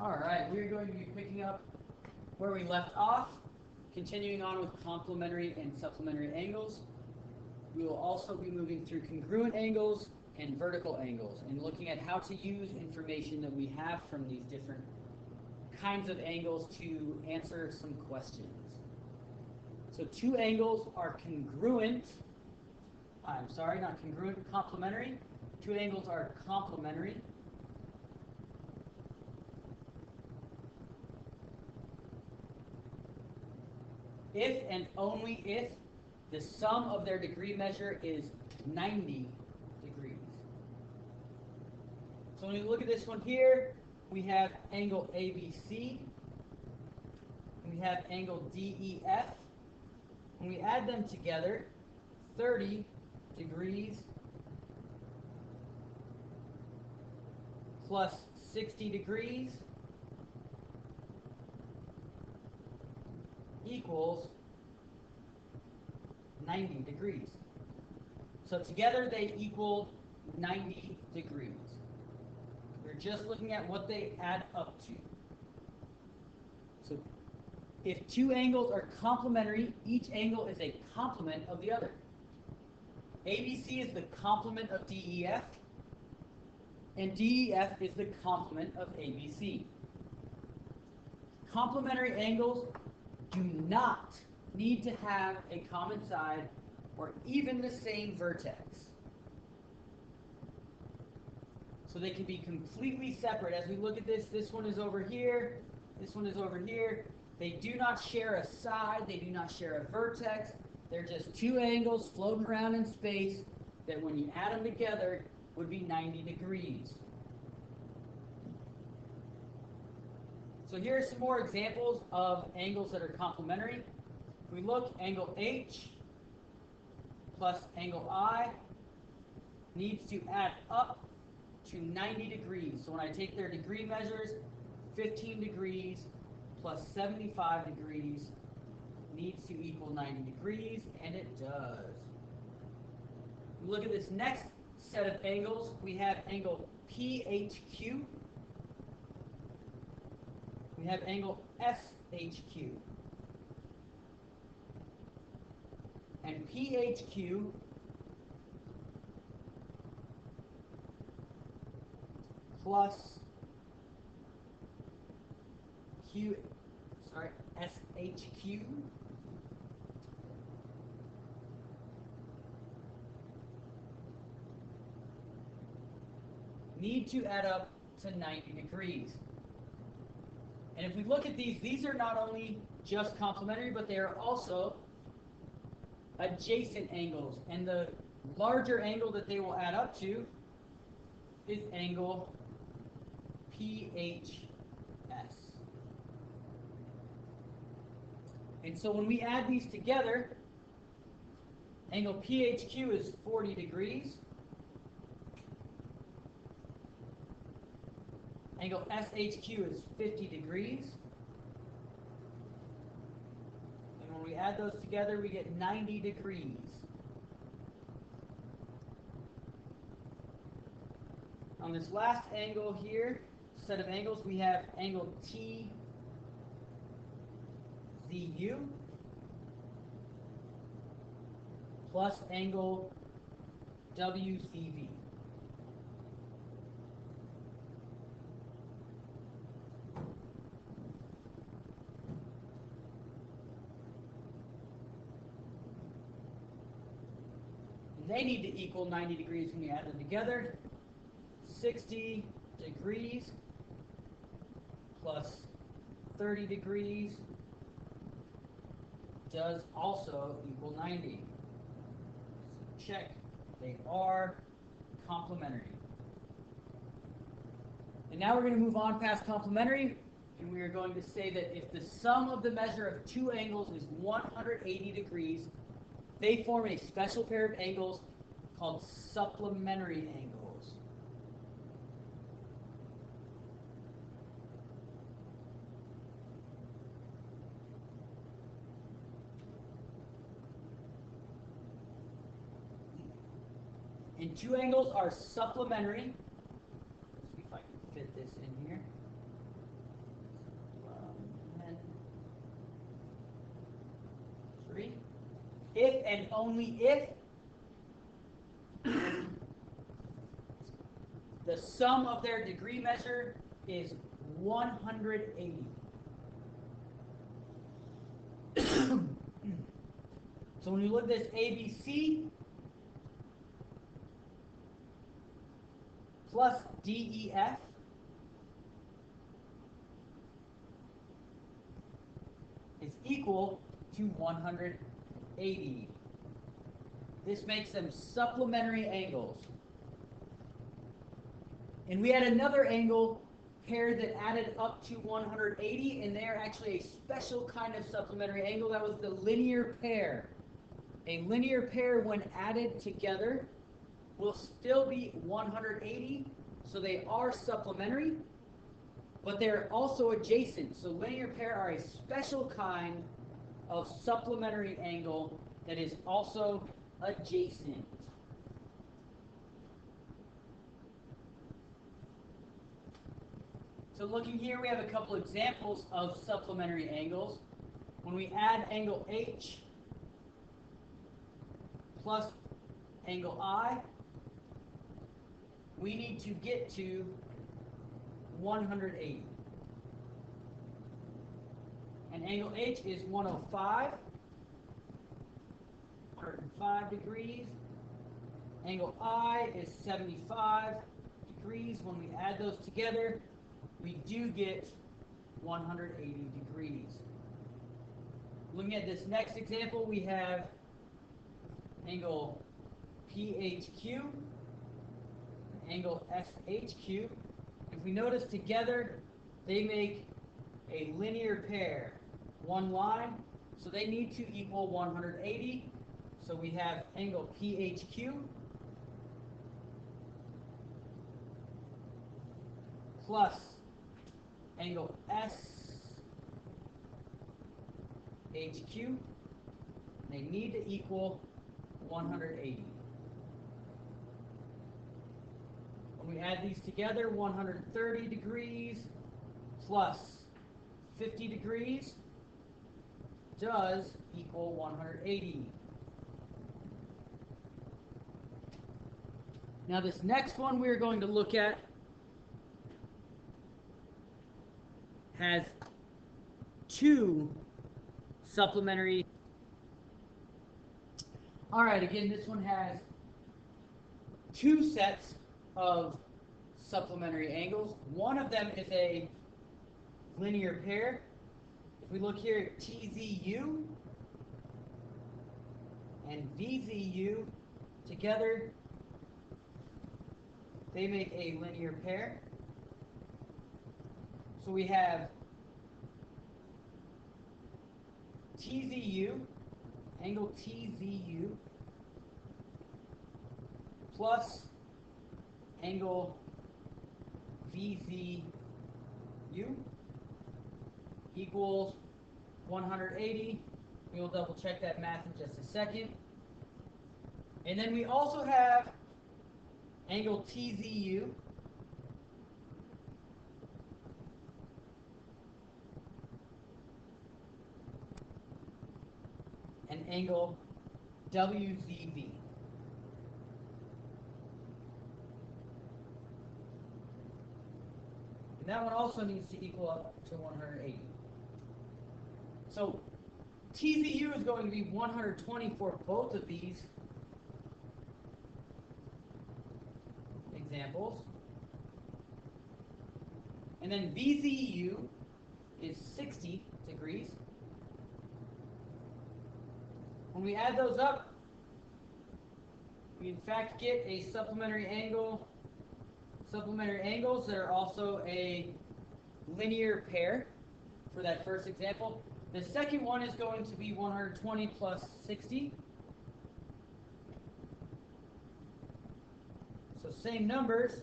Alright, we're going to be picking up where we left off, continuing on with complementary and supplementary angles. We will also be moving through congruent angles and vertical angles and looking at how to use information that we have from these different kinds of angles to answer some questions. So two angles are congruent. I'm sorry, not congruent, complementary. Two angles are complementary. If and only if the sum of their degree measure is 90 degrees. So when we look at this one here, we have angle ABC, and we have angle DEF. When we add them together, 30 degrees plus 60 degrees equals 90 degrees. So together they equal 90 degrees. We're just looking at what they add up to. So if two angles are complementary, each angle is a complement of the other. ABC is the complement of DEF, and DEF is the complement of ABC. Complementary angles do not need to have a common side or even the same vertex. So they can be completely separate. As we look at this, this one is over here, this one is over here. They do not share a side, they do not share a vertex. They're just two angles floating around in space that when you add them together would be 90 degrees. So here are some more examples of angles that are complementary. If we look, angle H plus angle I needs to add up to 90 degrees. So when I take their degree measures, 15 degrees plus 75 degrees needs to equal 90 degrees, and it does. We look at this next set of angles. We have angle PHQ. We have angle SHQ. And PHQ plus SHQ need to add up to 90 degrees. And if we look at these are not only just complementary, but they are also adjacent angles. And the larger angle that they will add up to is angle PHS. And so when we add these together, angle PHQ is 40 degrees. Angle SHQ is 50 degrees. And when we add those together, we get 90 degrees. On this last angle here, set of angles, we have angle TZU plus angle WCV. They need to equal 90 degrees when we add them together. 60 degrees plus 30 degrees does also equal 90. So check, they are complementary. And now we're going to move on past complementary, and we are going to say that if the sum of the measure of two angles is 180 degrees, they form a special pair of angles called supplementary angles. And two angles are supplementary. Let's see if I can fit this in here. if and only if the sum of their degree measure is 180. So when you look at this ABC plus DEF is equal to 180. This makes them supplementary angles. And we had another angle pair that added up to 180, and they're actually a special kind of supplementary angle. That was the linear pair. A linear pair, when added together, will still be 180, so they are supplementary, but they're also adjacent. So linear pair are a special kind of supplementary angle that is also adjacent. So looking here, we have a couple examples of supplementary angles. When we add angle H plus angle I, we need to get to 180. And angle H is 105 degrees. Angle I is 75 degrees. When we add those together, we do get 180 degrees. Looking at this next example, we have angle PHQ, angle SHQ. If we notice together, they make a linear pair, one line, so they need to equal 180. So we have angle PHQ plus angle SHQ. They need to equal 180. When we add these together, 130 degrees plus 50 degrees does equal 180. Now this next one we're going to look at has two supplementary. All right, again, this one has two sets of supplementary angles. One of them is a linear pair. If we look here at TZU and VZU together, they make a linear pair. So we have TZU, angle TZU, plus angle VZU equals 180. We will double check that math in just a second. And then we also have angle TZU and angle WZV. And that one also needs to equal up to 180. So TZU is going to be 120 for both of these examples. And then VZU is 60 degrees. When we add those up, we in fact get a supplementary angles that are also a linear pair for that first example. The second one is going to be 120 plus 60. So same numbers,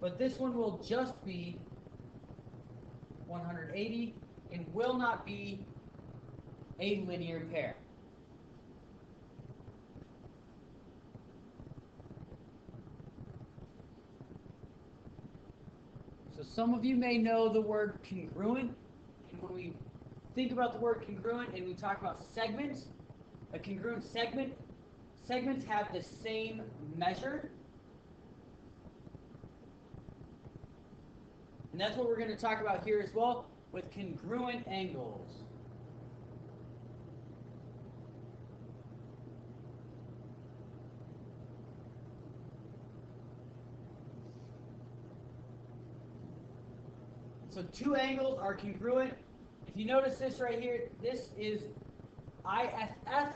but this one will just be 180 and will not be a linear pair. So some of you may know the word congruent, and when we think about the word congruent and we talk about segments, a congruent segments have the same measure. And that's what we're going to talk about here as well with congruent angles. So two angles are congruent. If you notice this right here, this is IFF.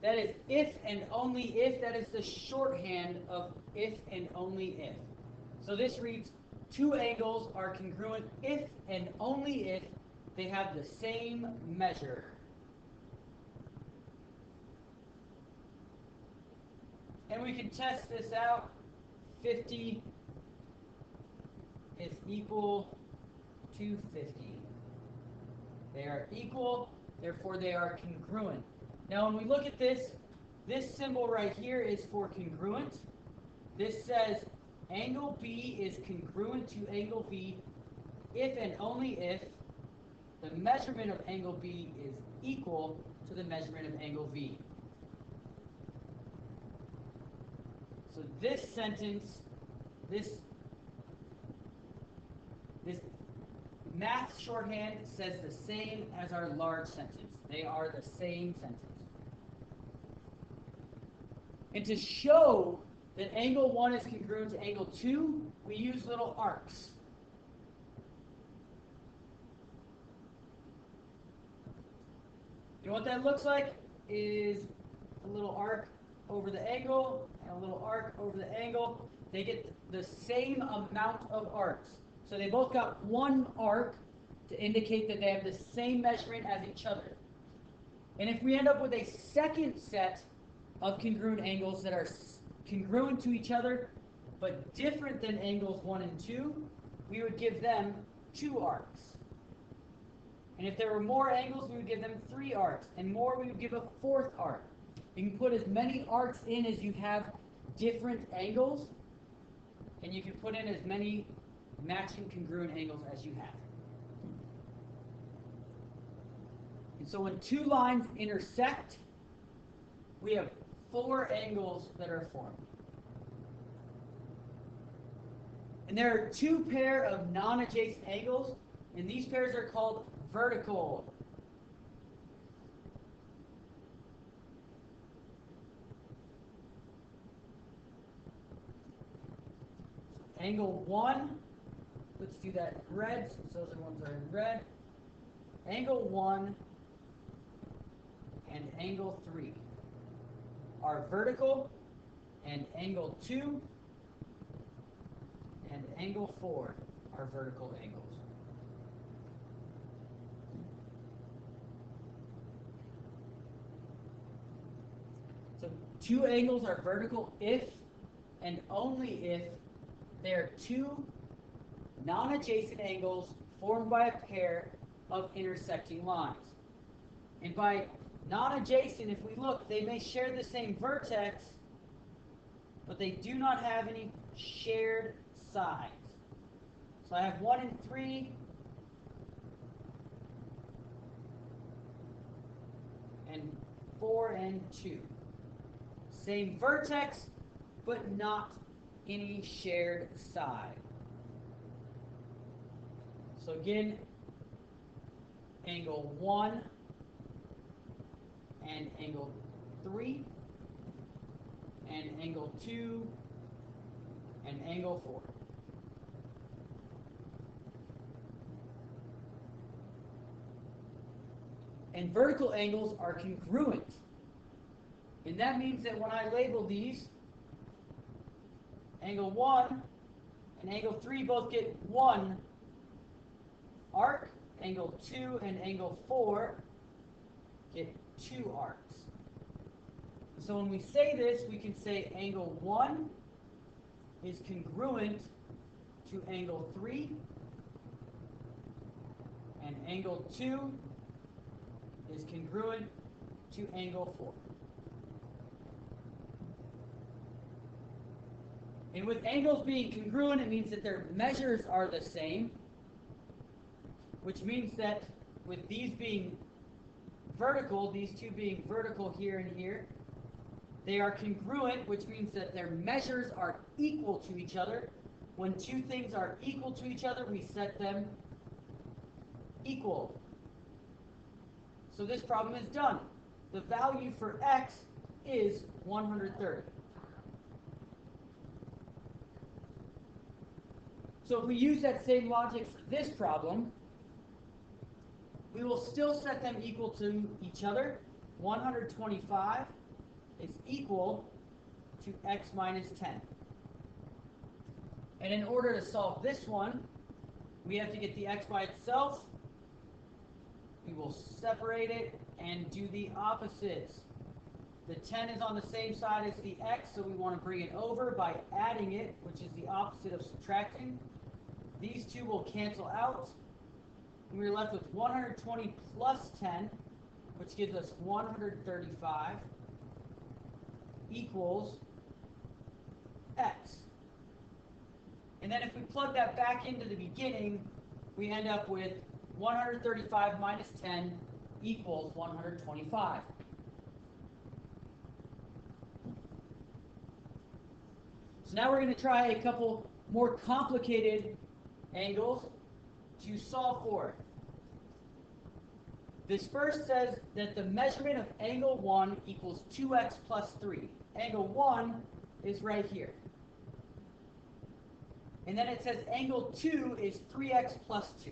That is if and only if. That is the shorthand of if and only if. So this reads, two angles are congruent if and only if they have the same measure. And we can test this out. 50 is equal to 50. They are equal, therefore they are congruent. Now when we look at this symbol right here is for congruent. This says angle B is congruent to angle B if and only if the measurement of angle B is equal to the measurement of angle V. So this sentence, this math shorthand says the same as our large sentence. They are the same sentence. And to show that angle 1 is congruent to angle 2, we use little arcs. You know what that looks like? Is a little arc over the angle and a little arc over the angle. They get the same amount of arcs. So they both got one arc to indicate that they have the same measurement as each other. And if we end up with a second set of congruent angles that are congruent to each other but different than angles 1 and 2, we would give them 2 arcs. And if there were more angles, we would give them 3 arcs. And more, we would give a 4th arc. You can put as many arcs in as you have different angles, and you can put in as many matching congruent angles as you have. And so when 2 lines intersect, we have 4 angles that are formed. And there are 2 pair of non-adjacent angles, and these pairs are called vertical. Angle 1, let's do that in red since those ones are in red. Angle 1 and angle 3 are vertical, and angle 2 and angle 4 are vertical angles. So 2 angles are vertical if and only if they are 2 non-adjacent angles formed by a pair of intersecting lines. And by non-adjacent, if we look, they may share the same vertex, but they do not have any shared sides. So I have 1 and 3, and 4 and 2. Same vertex, but not any shared side. So again, angle 1 and angle 3 and angle 2 and angle 4. And vertical angles are congruent. And that means that when I label these, angle 1 and angle 3 both get 1 arc. Angle 2 and angle 4 get 2 arcs. So when we say this, we can say angle 1 is congruent to angle 3, and angle 2 is congruent to angle 4. And with angles being congruent, it means that their measures are the same, which means that with these being vertical, these two being vertical here and here. They are congruent, which means that their measures are equal to each other. When two things are equal to each other, we set them equal. So this problem is done. The value for x is 130. So if we use that same logic for this problem, we will still set them equal to each other. 125 is equal to x minus 10. And in order to solve this one, we have to get the x by itself. We will separate it and do the opposites. The 10 is on the same side as the x, so we want to bring it over by adding it, which is the opposite of subtracting. These two will cancel out. And we're left with 120 plus 10, which gives us 135, equals x. And then if we plug that back into the beginning, we end up with 135 minus 10 equals 125. So now we're going to try a couple more complicated angles to solve for. This first says that the measurement of angle 1 equals 2x plus 3. Angle 1 is right here. And then it says angle 2 is 3x plus 2.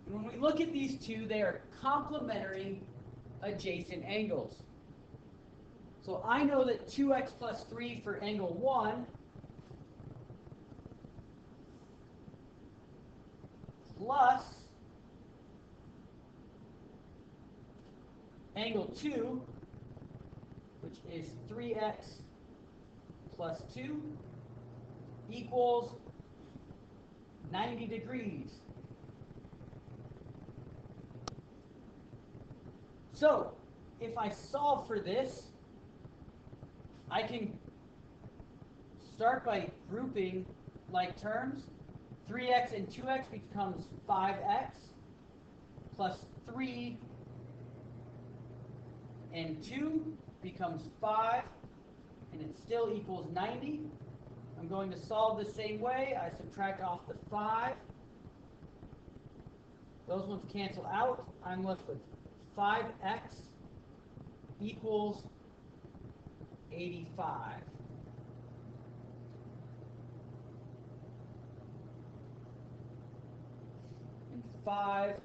And when we look at these two, they are complementary adjacent angles. So I know that 2x plus 3 for angle 1 plus angle 2, which is 3x plus 2, equals 90 degrees. So, if I solve for this, I can start by grouping like terms. 3x and 2x becomes 5x, plus 3 and 2 becomes 5, and it still equals 90. I'm going to solve the same way. I subtract off the 5. Those ones cancel out. I'm left with 5x equals 85. And 5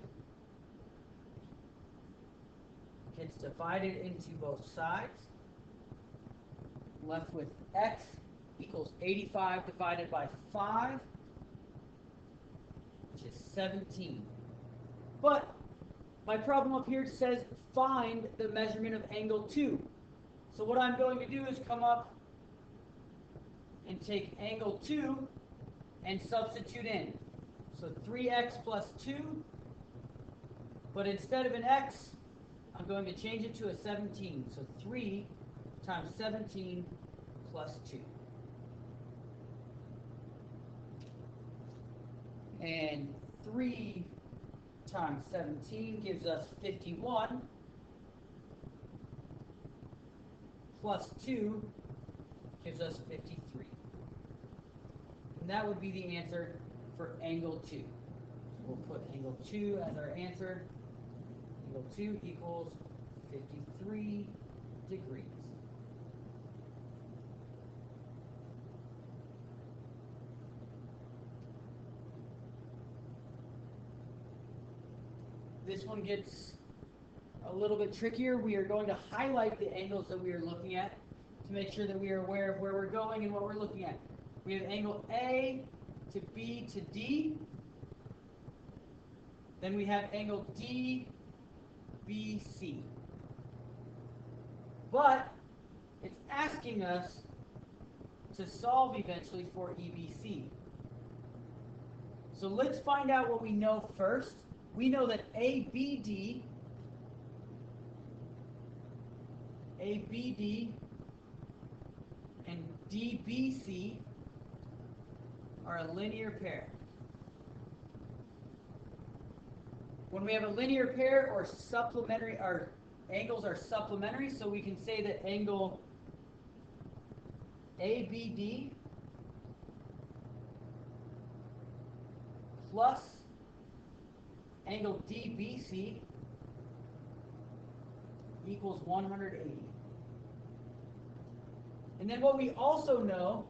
gets divided into both sides. Left with x equals 85 divided by 5, which is 17. But my problem up here says find the measurement of angle 2. So what I'm going to do is come up and take angle 2 and substitute in. So 3x plus 2, but instead of an x, I'm going to change it to a 17. So 3 times 17 plus 2. And 3 times 17 gives us 51, plus 2 gives us 53. And that would be the answer for angle 2. So we'll put angle 2 as our answer. Angle 2 equals 53 degrees. This one gets a little bit trickier. We are going to highlight the angles that we are looking at to make sure that we are aware of where we're going and what we're looking at. We have angle A to B to D. Then we have angle D, B, C. But it's asking us to solve eventually for EBC. So let's find out what we know first. We know that ABD and DBC are a linear pair. When we have a linear pair or supplementary, our angles are supplementary, so we can say that angle ABD plus angle DBC equals 180. And then what we also know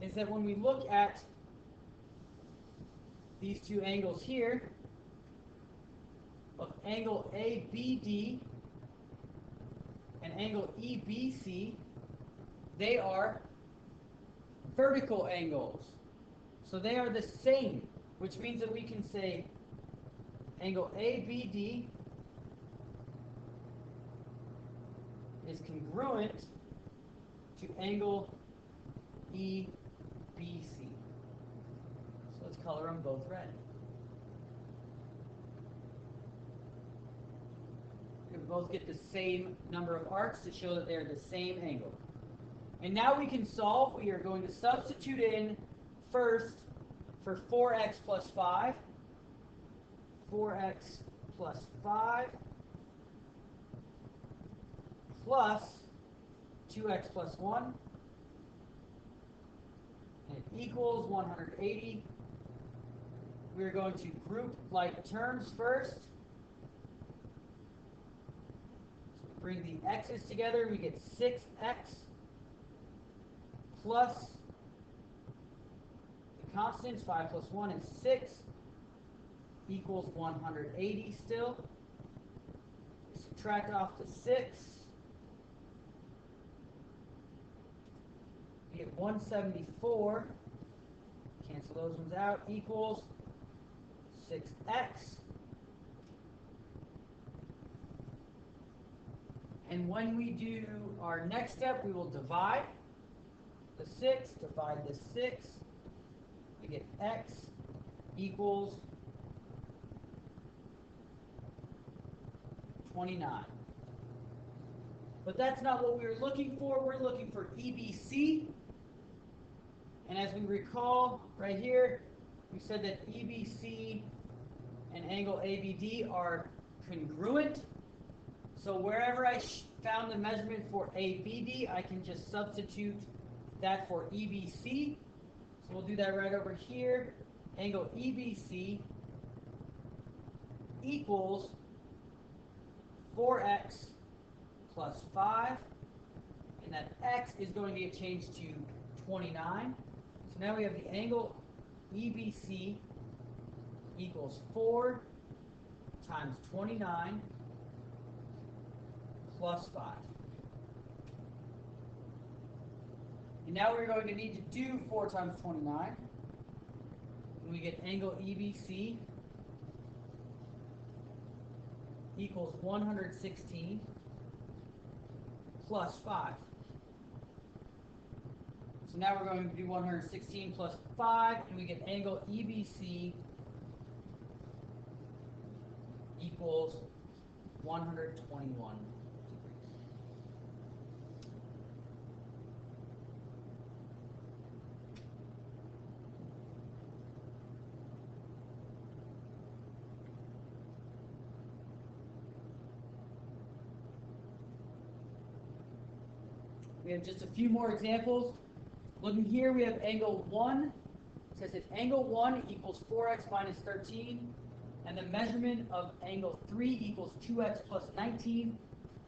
is that when we look at these two angles here, of angle ABD and angle EBC, they are vertical angles. So they are the same, which means that we can say angle ABD is congruent to angle EBC. So let's color them both red. We both get the same number of arcs to show that they're the same angle. And now we can solve. We are going to substitute in first for 4x plus 5. 4x plus 5 plus 2x plus 1. And it equals 180. We're going to group like terms first. So we bring the x's together. We get 6x plus the constants, 5 plus 1 is 6, equals 180 still. Subtract off the 6. We get 174. Cancel those ones out. Equals 6x. And when we do our next step, we will divide the 6, divide the 6. We get x equals 29. But that's not what we were looking for. We're looking for EBC. And as we recall right here, we said that EBC and angle ABD are congruent. So wherever I found the measurement for ABD, I can just substitute that for EBC. So we'll do that right over here. Angle EBC equals 4x plus 5. And that x is going to get changed to 29. So now we have the angle EBC equals 4 times 29 plus 5. And now we're going to need to do 4 times 29. And we get angle EBC equals 116 plus 5. So now we're going to do 116 plus 5, and we get angle EBC equals 121 degrees. We have just a few more examples. Looking here, we have angle 1. It says if angle 1 equals 4x minus 13, and the measurement of angle 3 equals 2x plus 19,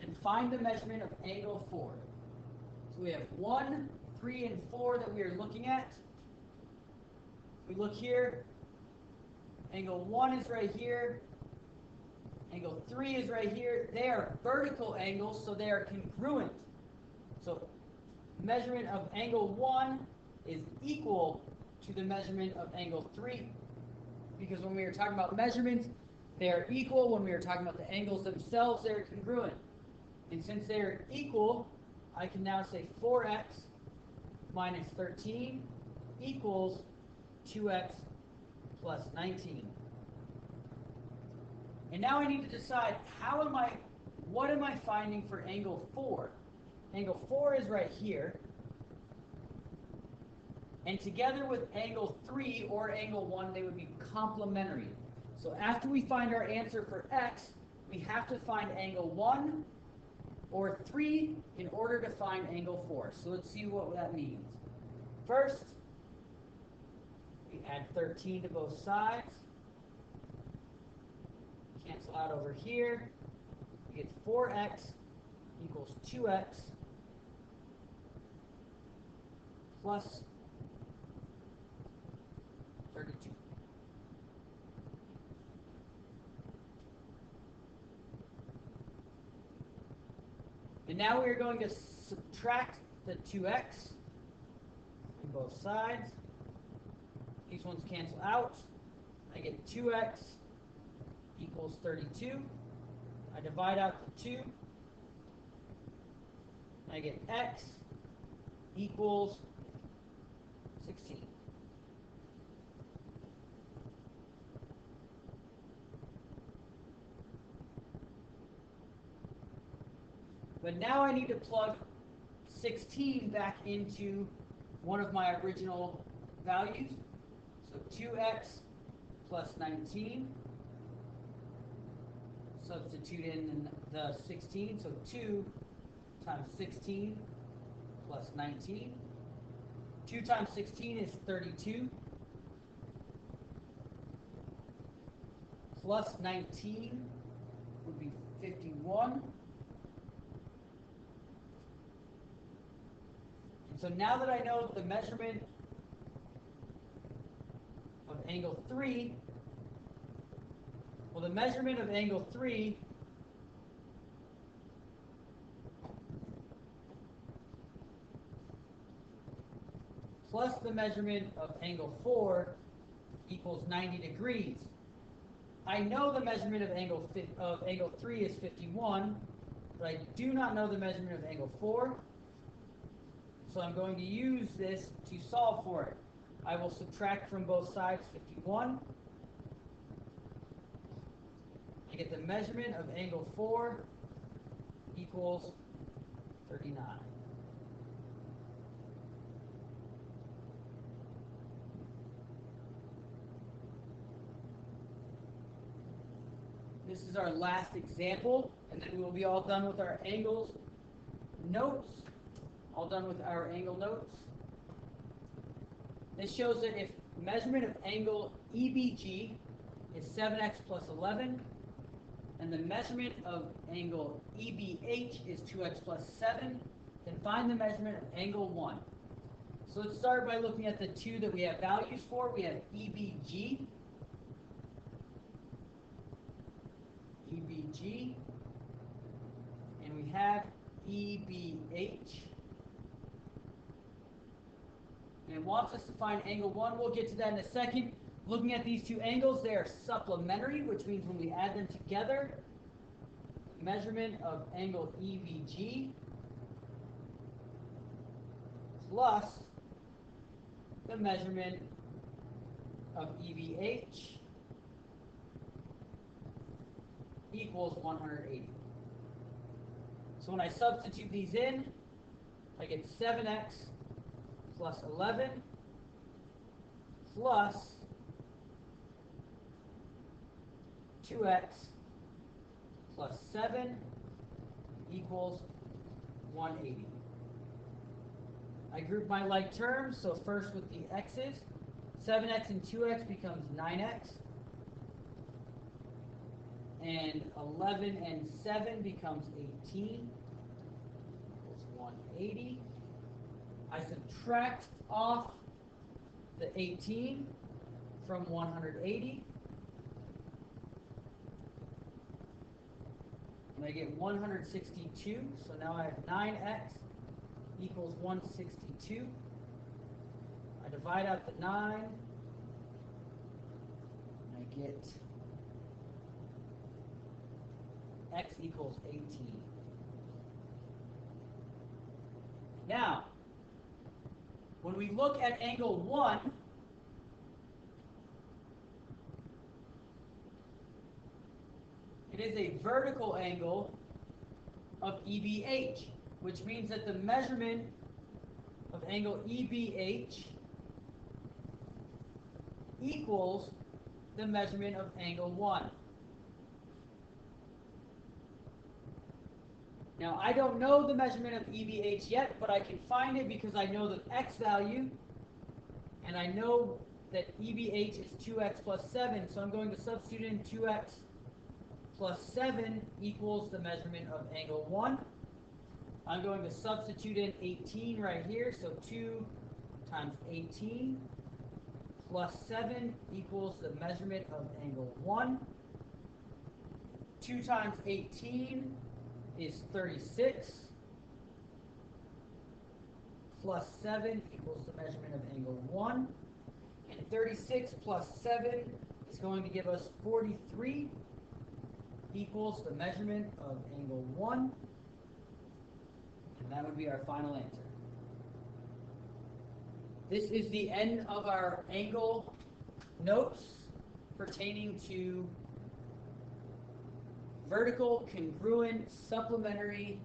and find the measurement of angle 4. So we have 1, 3, and 4 that we are looking at. We look here. Angle 1 is right here. Angle 3 is right here. They are vertical angles, so they are congruent. So measurement of angle 1 is equal to the measurement of angle 3. Because when we were talking about measurements, they are equal. When we were talking about the angles themselves, they're congruent. And since they're equal, I can now say 4x minus 13 equals 2x plus 19. And now I need to decide what am I finding for angle 4? Angle 4 is right here. And together with angle 3 or angle 1, they would be complementary. So after we find our answer for x, we have to find angle 1 or 3 in order to find angle 4. So let's see what that means. First, we add 13 to both sides. Cancel out over here. We get 4x equals 2x plus 32. And now we are going to subtract the 2x on both sides. These ones cancel out. I get 2x equals 32. I divide out the 2. I get x equals 16. But now I need to plug 16 back into one of my original values. So 2x plus 19. Substitute in the 16. So 2 times 16 plus 19. 2 times 16 is 32. Plus 19 would be 51. So now that I know the measurement of angle 3, well, the measurement of angle 3 plus the measurement of angle 4 equals 90 degrees. I know the measurement of angle 3 is 51, but I do not know the measurement of angle 4. So I'm going to use this to solve for it. I will subtract from both sides 51. I get the measurement of angle 4 equals 39. This is our last example, and then we will be all done with our angles notes. All done with our angle notes. This shows that if measurement of angle EBG is 7x plus 11, and the measurement of angle EBH is 2x plus 7, then find the measurement of angle 1. So let's start by looking at the two that we have values for. We have EBG, and we have EBH. And it wants us to find angle 1. We'll get to that in a second. Looking at these two angles, they are supplementary, which means when we add them together, the measurement of angle EBG plus the measurement of EBH equals 180. So when I substitute these in, I get 7x plus 11 plus 2x plus 7 equals 180. I group my like terms, so first with the x's, 7x and 2x becomes 9x, and 11 and 7 becomes 18, equals 180. I subtract off the 18 from 180, and I get 162. So now I have 9x equals 162. I divide out the 9, and I get x equals 18. Now, when we look at angle 1, it is a vertical angle of EBH, which means that the measurement of angle EBH equals the measurement of angle 1. Now, I don't know the measurement of EBH yet, but I can find it because I know the x value, and I know that EBH is 2x plus 7, so I'm going to substitute in 2x plus 7 equals the measurement of angle 1. I'm going to substitute in 18 right here, so 2 times 18 plus 7 equals the measurement of angle 1. 2 times 18 is 36, plus 7 equals the measurement of angle 1. And 36 plus 7 is going to give us 43 equals the measurement of angle 1. And that would be our final answer. This is the end of our angle notes pertaining to vertical, congruent, supplementary,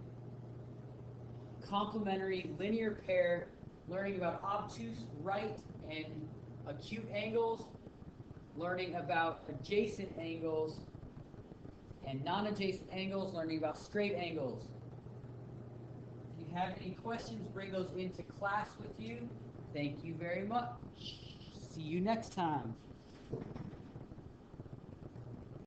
complementary, linear pair, learning about obtuse, right, and acute angles, learning about adjacent angles and non-adjacent angles, learning about straight angles. If you have any questions, bring those into class with you. Thank you very much. See you next time.